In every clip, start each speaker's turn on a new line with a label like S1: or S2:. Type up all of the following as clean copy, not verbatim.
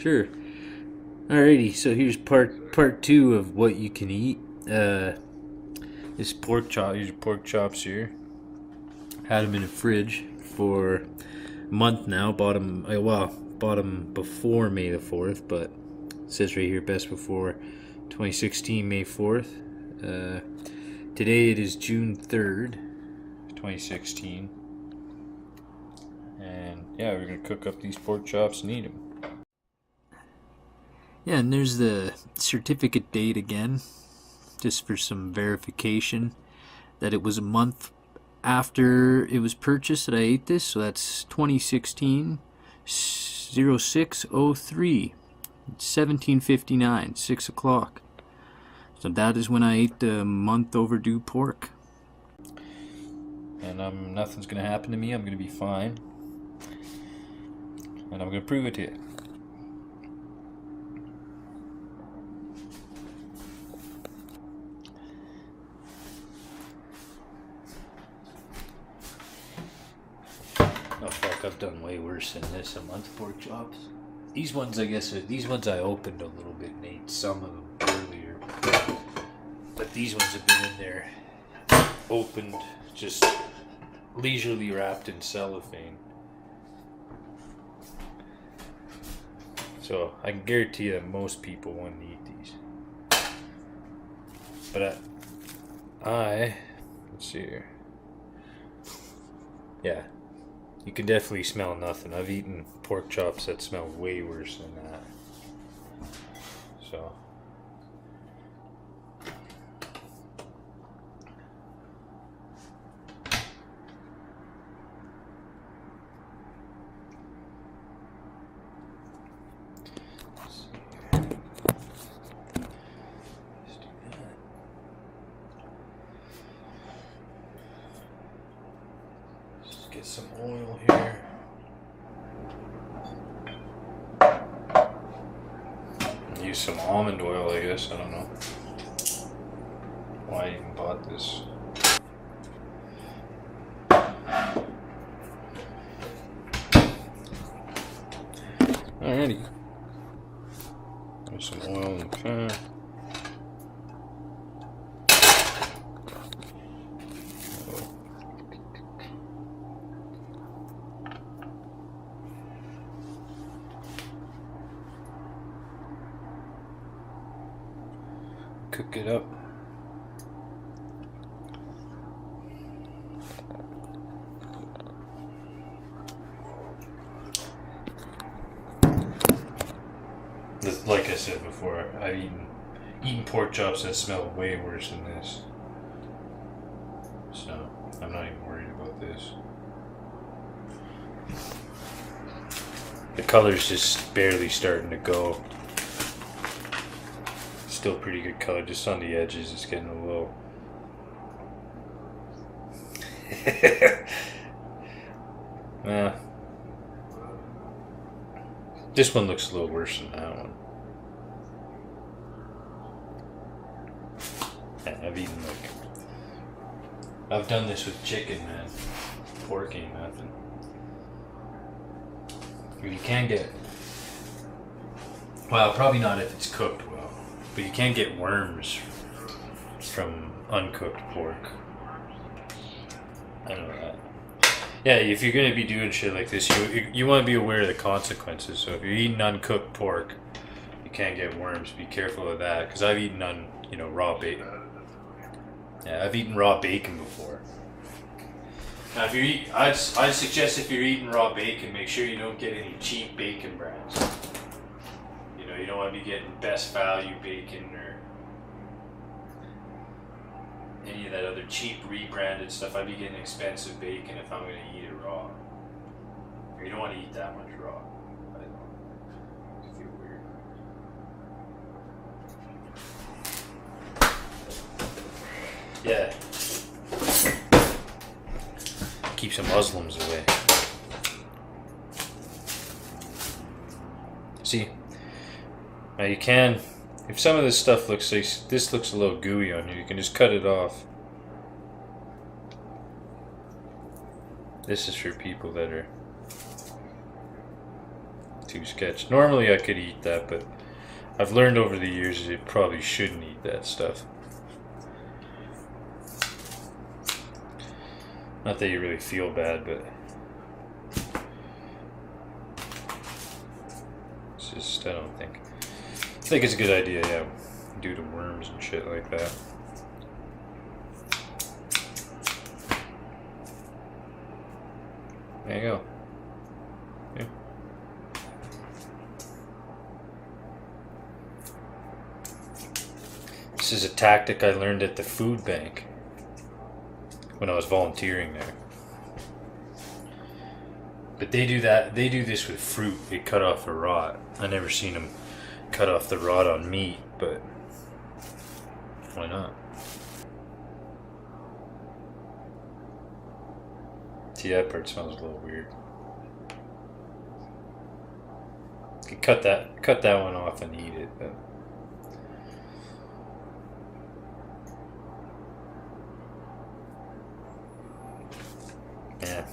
S1: Sure. Alrighty, so here's part two of what you can eat. This pork chop. Here's your pork chops here. Had them in the fridge for a month now. Bought them before May the 4th, but it says right here best before 2016 May 4th. Today it is June 3rd, 2016, and yeah, we're gonna cook up these pork chops and eat them. Yeah, and there's the certificate date again, just for some verification that it was a month after it was purchased that I ate this. So that's 2016 0603 1759, 6 o'clock. So that is when I ate the month overdue pork. And nothing's going to happen to me. I'm going to be fine. And I'm going to prove it to you. Oh fuck, I've done way worse than this. A month pork chops. These ones, I opened a little bit and ate some of them earlier. But these ones have been in there, opened, just leisurely wrapped in cellophane. So I can guarantee that most people wouldn't eat these. But let's see here. Yeah. You can definitely smell nothing. I've eaten pork chops that smell way worse than that. So. Get some oil here. Use some almond oil, I guess. I don't know why I even bought this. Alrighty. There's some oil in the pan. Cook it up. Like I said before, I've eaten pork chops that smell way worse than this. So I'm not even worried about this. The color's just barely starting to go. Still pretty good color, just on the edges it's getting a little this one looks a little worse than that one. Yeah, I've done this with chicken, man. Pork ain't nothing. You can get, well, probably not if it's cooked well. But you can get worms from uncooked pork. I know that. Yeah, if you're going to be doing shit like this, you want to be aware of the consequences. So if you're eating uncooked pork, you can get worms. Be careful of that. Because I've eaten raw bacon. Yeah, I've eaten raw bacon before. Now, I'd suggest if you're eating raw bacon, make sure you don't get any cheap bacon brands. You don't want to be getting best value bacon or any of that other cheap rebranded stuff. I'd be getting expensive bacon if I'm going to eat it raw. Or you don't want to eat that much raw. I don't feel weird. Yeah. Keep some Muslims away. See? Now you can, if some of this stuff looks like, this looks a little gooey on you can just cut it off. This is for people that are too sketch. Normally I could eat that, but I've learned over the years you probably shouldn't eat that stuff. Not that you really feel bad, but it's just, I think it's a good idea, yeah, due to worms and shit like that. There you go. Yeah. This is a tactic I learned at the food bank when I was volunteering there. But they do this with fruit. They cut off the rot. I never seen them cut off the rot on meat, but why not? See, that part smells a little weird. You could cut that one off and eat it, but yeah.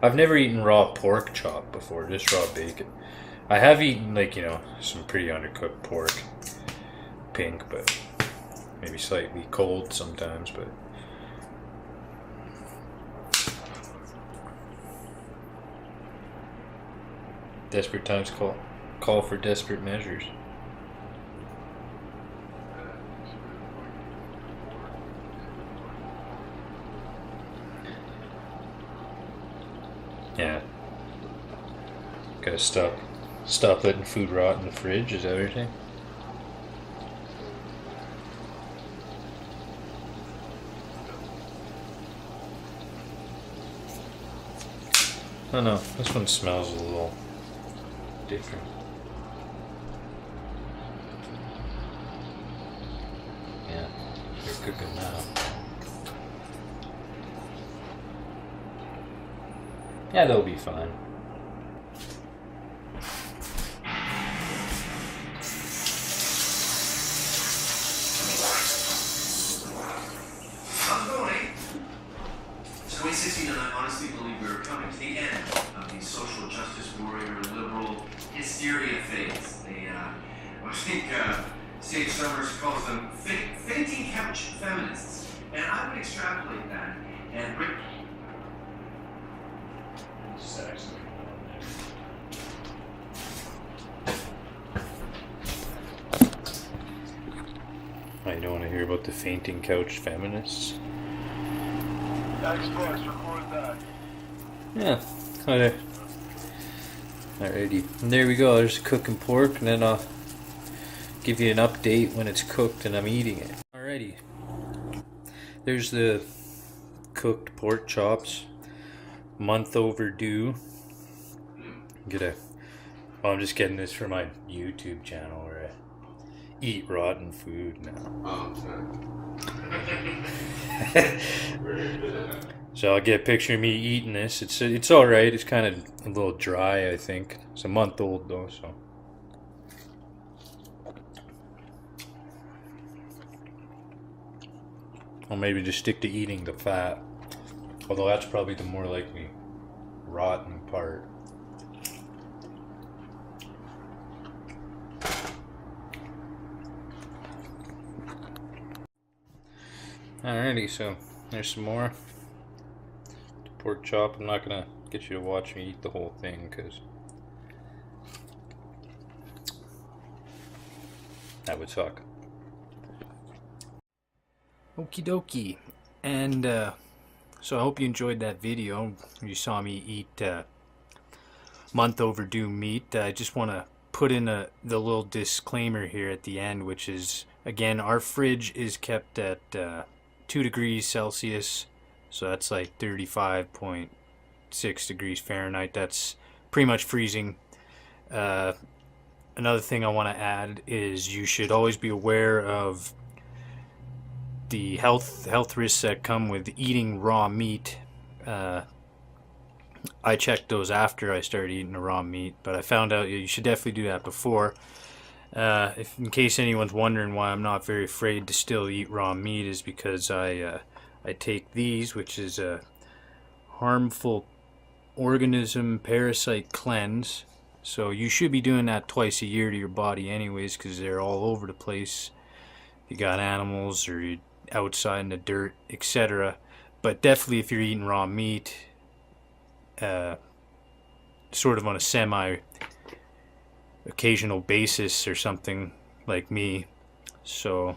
S1: I've never eaten raw pork chop before, just raw bacon. I have eaten, like, you know, some pretty undercooked pork, pink, but maybe slightly cold sometimes, but desperate times call for desperate measures. Yeah. Gotta stop letting food rot in the fridge, is that everything? I don't know, this one smells a little different. Yeah, they're cooking now. Yeah, they'll be fine.
S2: So 2016, and I honestly believe we are coming to the end of the social justice warrior liberal hysteria phase. I think Sage Summers calls them fainting couch feminists, and I would extrapolate that and bring.
S1: I don't want to hear about the fainting couch feminists.
S3: Xbox, record that.
S1: Yeah, kinda. Alrighty, and there we go. There's cooking pork, and then I'll give you an update when it's cooked and I'm eating it. Alrighty, there's the cooked pork chops. Month overdue. I'm just getting this for my YouTube channel where I eat rotten food now.
S2: Oh,
S1: sorry. So I'll get a picture of me eating this. It's all right. It's kind of a little dry, I think. It's a month old though, so. I'll maybe just stick to eating the fat. Although that's probably the more likely rotten part. Alrighty, so there's some more pork chop. I'm not gonna get you to watch me eat the whole thing because that would suck. Okie dokie. And so I hope you enjoyed that video. You saw me eat month overdue meat. I just want to put in the little disclaimer here at the end, which is, again, our fridge is kept at 2 degrees Celsius, so that's like 35.6 degrees Fahrenheit. That's pretty much freezing. Another thing I want to add is you should always be aware of the health risks that come with eating raw meat. I checked those after I started eating the raw meat, but I found out you should definitely do that before. If in case anyone's wondering why I'm not very afraid to still eat raw meat, is because I take these, which is a harmful organism parasite cleanse. So you should be doing that twice a year to your body anyways, because they're all over the place. You got animals or you're outside in the dirt, etc. But definitely if you're eating raw meat, sort of on a semi occasional basis or something like me. So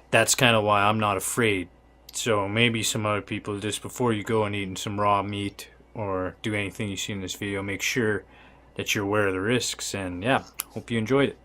S1: that's kind of why I'm not afraid. So maybe some other people, just before you go and eating some raw meat or do anything you see in this video, make sure that you're aware of the risks. And yeah, hope you enjoyed it.